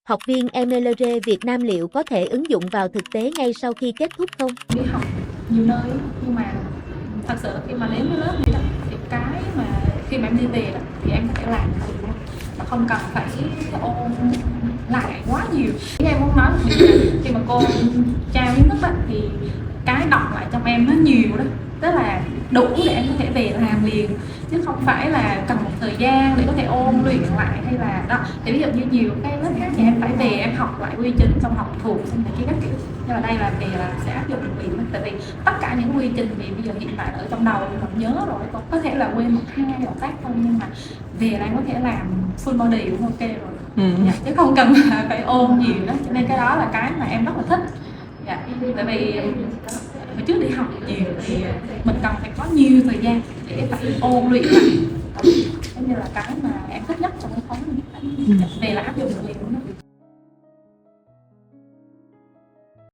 Học viên MLR Việt Nam liệu có thể ứng dụng vào thực tế ngay sau khi kết thúc không? Đi học nhiều nơi nhưng mà thật sự khi mà đến cái lớp này đó, thì cái mà khi mà em đi về đó, thì em có thể làm được luôn mà không cần phải ôn lại quá nhiều. Ý em muốn nói là khi mà cô trao kiến thức đó, thì cái đọc lại trong em nó nhiều đó, tức là đủ để em có thể về làm liền, chứ không phải là cần một thời gian để có thể ôn luyện lại hay là đó. Thì ví dụ như nhiều cái lớp khác thì em phải về em học lại quy trình, xong học thuộc, xong này kia các kiểu, nhưng mà đây là về là sẽ áp dụng liền, tại vì tất cả những quy trình thì bây giờ hiện tại ở trong đầu mình nhớ rồi, có thể là quên một hai động tác thôi, nhưng mà về là em có thể làm full body cũng ok rồi. Dạ, chứ không cần phải ôn nhiều đó, cho nên cái đó là cái mà em rất là thích. Dạ, tại vì hồi trước đi học nhiều thì mình cần phải có nhiều thời gian để phải ôn luyện lại, giống như là cái mà em thích nhất trong cái khóa này. Về là áp dụng được liền luôn đó.